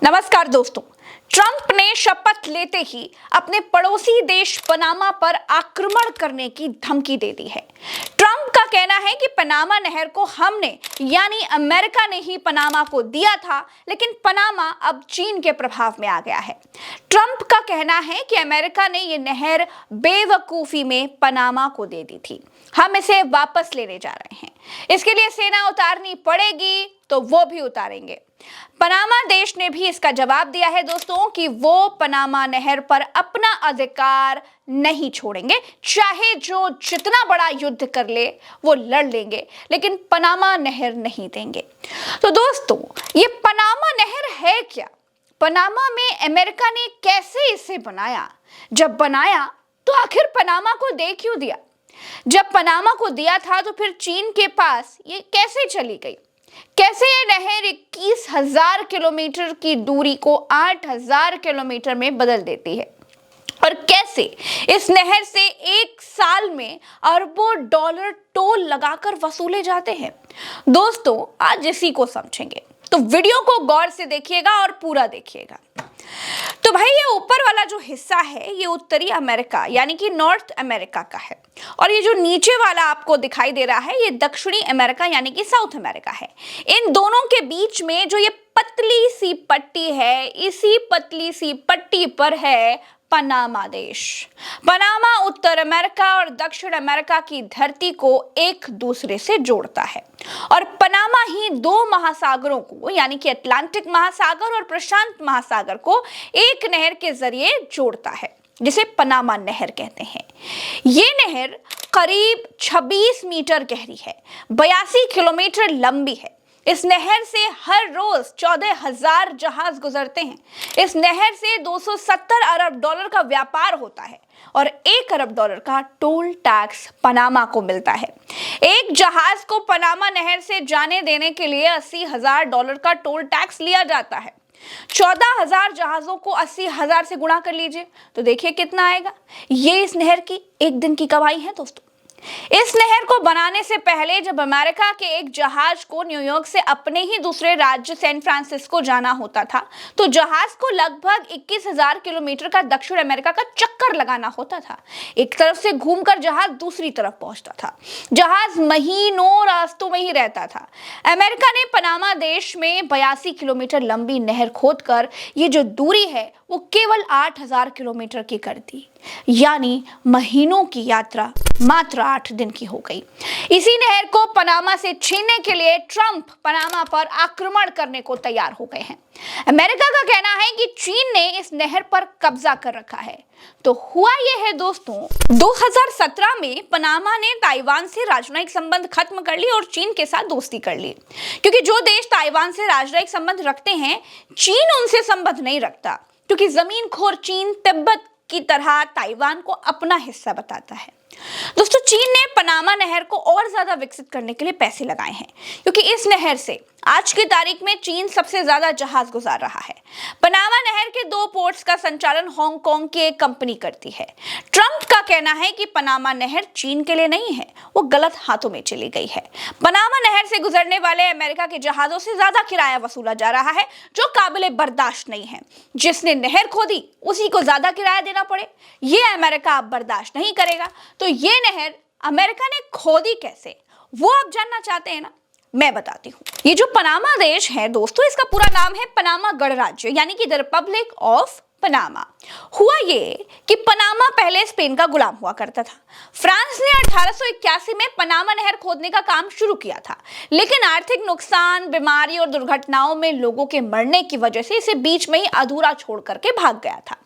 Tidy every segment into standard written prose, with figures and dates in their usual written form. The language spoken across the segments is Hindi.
नमस्कार दोस्तों। ट्रंप ने शपथ लेते ही अपने पड़ोसी देश पनामा पर आक्रमण करने की धमकी दे दी है। ट्रंप का कहना है कि पनामा नहर को हमने यानी अमेरिका ने ही पनामा को दिया था, लेकिन पनामा अब चीन के प्रभाव में आ गया है। ट्रंप का कहना है कि अमेरिका ने ये नहर बेवकूफी में पनामा को दे दी थी, हम इसे वापस लेने जा रहे हैं। इसके लिए सेना उतारनी पड़ेगी तो वो भी उतारेंगे। पनामा देश ने भी इसका जवाब दिया है दोस्तों कि वो पनामा नहर पर अपना अधिकार नहीं छोड़ेंगे, चाहे जो जितना बड़ा युद्ध कर ले वो लड़ लेंगे, लेकिन पनामा नहर नहीं देंगे। तो दोस्तों, ये पनामा नहर है क्या? पनामा में अमेरिका ने कैसे इसे बनाया? जब बनाया तो आखिर पनामा को दे क्यों दिया? जब पनामा को दिया था तो फिर चीन के पास ये कैसे चली गई? कैसे ये नहर 21,000 किलोमीटर की दूरी को 8,000 किलोमीटर में बदल देती है? और कैसे इस नहर से एक साल में अरबों डॉलर टोल लगाकर वसूले जाते हैं? दोस्तों, आज इसी को समझेंगे, तो वीडियो को गौर से देखिएगा और पूरा देखिएगा। तो भाई, ये ऊपर वाला जो हिस्सा है ये उत्तरी अमेरिका यानी कि नॉर्थ अमेरिका का है, और ये जो नीचे वाला आपको दिखाई दे रहा है ये दक्षिणी अमेरिका यानी कि साउथ अमेरिका है। इन दोनों के बीच में जो ये पतली सी पट्टी है, इसी पतली सी पट्टी पर है पनामा देश। पनामा उत्तर अमेरिका और दक्षिण अमेरिका की धरती को एक दूसरे से जोड़ता है, और पनामा ही दो महासागरों को यानी कि अटलांटिक महासागर और प्रशांत महासागर को एक नहर के जरिए जोड़ता है, जिसे पनामा नहर कहते हैं। ये नहर करीब 26 मीटर गहरी है, 82 किलोमीटर लंबी है। इस नहर से हर रोज 14,000 जहाज गुजरते हैं। इस नहर से 270 अरब डॉलर का व्यापार होता है और 1 अरब डॉलर का टोल टैक्स पनामा को मिलता है। एक जहाज को पनामा नहर से जाने देने के लिए 80,000 डॉलर का टोल टैक्स लिया जाता है। 14,000 जहाजों को 80,000 से गुणा कर लीजिए तो देखिए कितना आएगा। ये इस नहर की एक दिन की कमाई है दोस्तों। इस नहर को बनाने से पहले जब अमेरिका के एक जहाज को न्यूयॉर्क से अपने ही दूसरे राज्य सैन फ्रांसिस्को जाना होता था तो जहाज को लगभग 21,000 किलोमीटर का दक्षिण अमेरिका का चक्कर लगाना होता था। एक तरफ से घूमकर जहाज दूसरी तरफ पहुंचता था। जहाज महीनों रास्तों में ही रहता था। अमेरिका ने पनामा देश में 82 किलोमीटर लंबी नहर खोदकर ये जो दूरी है वो केवल 8,000 किलोमीटर की कर दी, यानी महीनों की यात्रा मात्र 8 दिन की हो गई। इसी नहर को पनामा से छीनने के लिए ट्रंप पनामा पर आक्रमण करने को तैयार हो गए हैं। अमेरिका का कहना है कि चीन ने इस नहर पर कब्जा कर रखा है। तो हुआ यह है दोस्तों, 2017 में पनामा ने ताइवान से राजनयिक संबंध खत्म कर लिए और चीन के साथ दोस्ती कर ली, क्योंकि जो देश ताइवान से राजनयिक संबंध रखते हैं चीन उनसे संबंध नहीं रखता, क्योंकि जमीनखोर चीन तिब्बत की तरह ताइवान को अपना हिस्सा बताता है। दोस्तों, चीन ने पनामा नहर को और ज्यादा विकसित करने के लिए पैसे लगाए हैं, क्योंकि इस नहर से आज की तारीख में चीन सबसे ज्यादा जहाज गुजार रहा है। पनामा नहर के 2 पोर्ट्स का संचालन हांगकांग की एक कंपनी करती है। ट्रंप का कहना है कि पनामा नहर चीन के लिए नहीं है, वो गलत हाथों में चली गई है। पनामा नहर से गुजरने वाले अमेरिका के जहाजों से ज्यादा किराया वसूला जा रहा है, जो काबिले बर्दाश्त नहीं है। जिसने नहर खोदी उसी को ज्यादा किराया देना पड़े, ये अमेरिका अब बर्दाश्त नहीं करेगा। तो ये नहर अमेरिका ने खोदी कैसे, वो आप जानना चाहते हैं ना? मैं बताती हूँ। ये जो पनामा देश है दोस्तों, इसका पूरा नाम है पनामा गणराज्य यानी कि द रिपब्लिक ऑफ पनामा। हुआ ये कि पनामा पहले स्पेन का गुलाम हुआ करता था। फ्रांस ने 1881 में पनामा नहर खोदने का काम शुरू किया था, लेकिन आर्थिक नुकसान, बीमारी और दुर्घटनाओं में लोगों के मरने की वजह से इसे बीच में ही अधूरा छोड़ करके भाग गया था।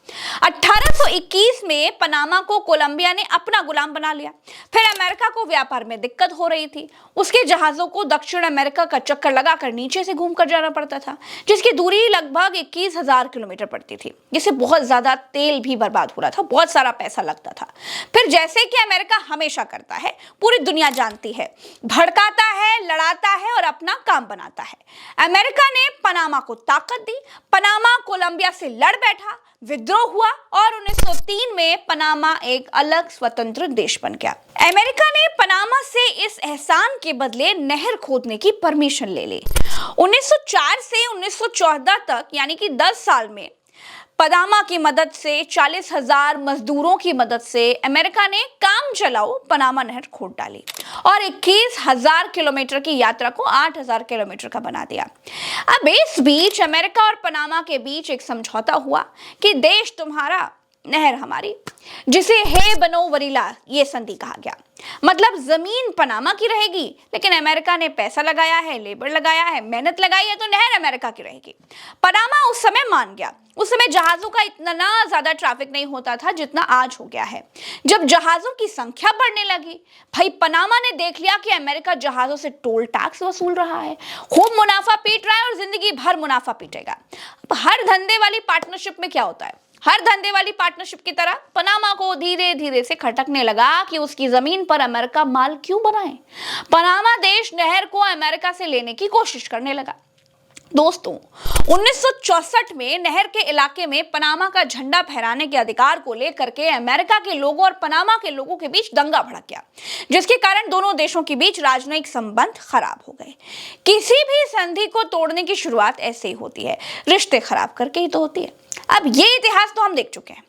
1821 में पनामा को कोलंबिया ने अपना गुलाम बना लिया। फिर अमेरिका को व्यापार में दिक्कत हो रही थी। उसके जहाजों को दक्षिण अमेरिका का चक्कर लगाकर नीचे से घूमकर जाना पड़ता था, जिसकी दूरी लगभग 21,000 किलोमीटर पड़ती थी। जिससे बहुत ज्यादा तेल भी बर्बाद हो रहा था, बहुत सारा पैसा लगता था। फिर जैसे कि अमेरिका हमेशा करता है, पूरी दुनिया जानती है, भड़काता है, लड़ाता है और अपना काम बनाता है। अमेरिका ने पनामा को ताकत दी, पनामा कोलंबिया से लड़ बैठा, विद्रोह हुआ और 1903 में पनामा एक अलग स्वतंत्र देश बन गया। अमेरिका ने पनामा से इस एहसान के बदले नहर खोदने की परमिशन ले ली। 1904 से 1914 तक यानी कि 10 साल में पनामा की मदद से 40,000 मजदूरों की मदद से अमेरिका ने काम चलाओ पनामा नहर खोद डाली और 21,000 किलोमीटर की यात्रा को 8,000 किलोमीटर का बना दिया। अब इस बीच अमेरिका और पनामा के बीच एक समझौता हुआ कि देश तुम्हारा, नहर हमारी, जिसे हे बनो वरीला ये संधि कहा गया। मतलब जमीन पनामा की रहेगी, लेकिन अमेरिका ने पैसा लगाया है, लेबर लगाया है, मेहनत लगाई है, तो नहर अमेरिका की रहेगी। पनामा उस समय मान गया। उस समय जहाजों का इतना ज्यादा ट्रैफिक नहीं होता था जितना आज हो गया है। जब जहाजों की संख्या बढ़ने लगी, भाई पनामा ने देख लिया कि अमेरिका जहाजों से टोल टैक्स वसूल रहा है, खूब मुनाफा पीट रहा है और जिंदगी भर मुनाफा पीटेगा। हर धंधे वाली पार्टनरशिप में क्या होता है, हर धंधे वाली पार्टनरशिप की तरह पनामा को धीरे धीरे से खटकने लगा कि उसकी जमीन पर अमेरिका माल क्यों बनाए। पनामा देश नहर को अमेरिका से लेने की कोशिश करने लगा। दोस्तों, 1964 में नहर के इलाके में पनामा का झंडा फहराने के अधिकार को लेकर के अमेरिका के लोगों और पनामा के लोगों के बीच दंगा भड़क गया, जिसके कारण दोनों देशों के बीच राजनयिक संबंध खराब हो गए। किसी भी संधि को तोड़ने की शुरुआत ऐसे ही होती है, रिश्ते खराब करके ही तो होती है। अब ये इतिहास तो हम देख चुके हैं।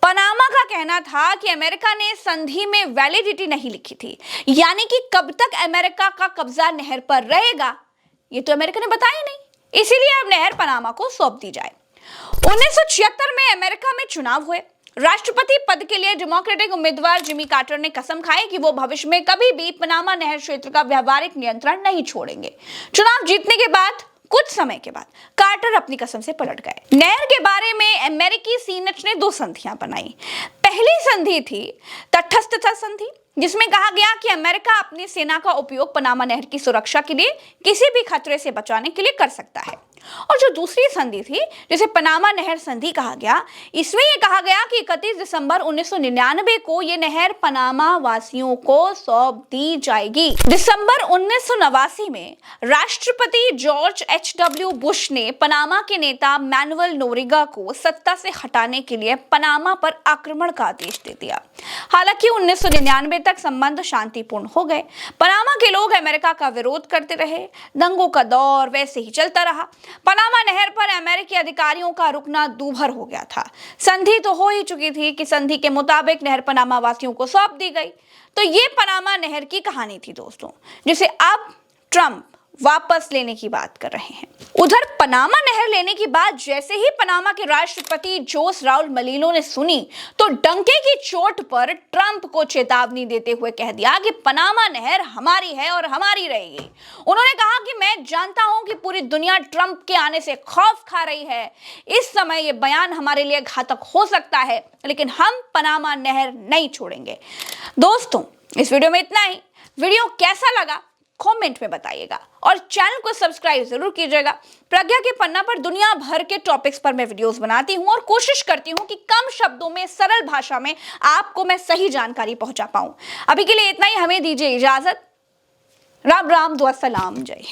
पनामा का कहना था कि अमेरिका ने संधि में वैलिडिटी नहीं लिखी थी, यानी कि कब तक अमेरिका का कब्जा नहर पर रहेगा ये तो अमेरिका ने बताया नहीं, इसीलिए अब नहर पनामा को सौंप दी जाए। 1976 में अमेरिका में चुनाव हुए। राष्ट्रपति पद के लिए डेमोक्रेटिक उम्मीदवार जिमी कार्टर ने कसम खाई कि वो भविष्य में कभी भी पनामा नहर क्षेत्र का व्यावहारिक नियंत्रण नहीं छोड़ेंगे। चुनाव जीतने के बाद कुछ समय के बाद कार्टर अपनी कसम से पलट गए। नहर के बारे में अमेरिकी सीनेट ने 2 संधियां बनाई। पहली संधि थी तटस्थता संधि, जिसमें कहा गया कि अमेरिका अपनी सेना का उपयोग पनामा नहर की सुरक्षा के लिए किसी भी खतरे से बचाने के लिए कर सकता है। और जो दूसरी संधि थी, जिसे पनामा नहर संधि कहा गया, इसमें यह कहा गया कि 31 दिसंबर 1999 को यह नहर पनामा वासियों को सौंप दी जाएगी। दिसंबर 1989 में राष्ट्रपति जॉर्ज H.W. बुश ने पनामा के नेता मैनुअल नोरिगा को सत्ता से हटाने के लिए पनामा पर आक्रमण का आदेश दे दिया। हालांकि 1999 तक संबंध शांतिपूर्ण हो गए। पनामा के लोग अमेरिका का विरोध करते रहे, दंगों का दौर वैसे ही चलता रहा। पनामा नहर पर अमेरिकी अधिकारियों का रुकना दूभर हो गया था। संधि तो हो ही चुकी थी कि संधि के मुताबिक नहर पनामा वासियों को सौंप दी गई। तो ये पनामा नहर की कहानी थी दोस्तों, जिसे अब ट्रंप वापस लेने की बात कर रहे हैं। उधर पनामा नहर लेने की बात जैसे ही पनामा के राष्ट्रपति जोस राउल मलीनो ने सुनी, तो डंके की चोट पर ट्रंप को चेतावनी देते हुए कह दिया कि पनामा नहर हमारी है और हमारी रहेगी। उन्होंने कहा कि मैं जानता हूं कि पूरी दुनिया ट्रंप के आने से खौफ खा रही है। इस समय यह बयान हमारे लिए घातक हो सकता है, लेकिन हम पनामा नहर नहीं छोड़ेंगे। दोस्तों, इस वीडियो में इतना ही। वीडियो कैसा लगा कमेंट में बताइएगा और चैनल को सब्सक्राइब जरूर कीजिएगा। प्रज्ञा के पन्ना पर दुनिया भर के टॉपिक्स पर मैं वीडियोस बनाती हूं और कोशिश करती हूं कि कम शब्दों में, सरल भाषा में आपको मैं सही जानकारी पहुंचा पाऊं। अभी के लिए इतना ही, हमें दीजिए इजाजत। राम राम, दुआ सलाम, जय हिंद।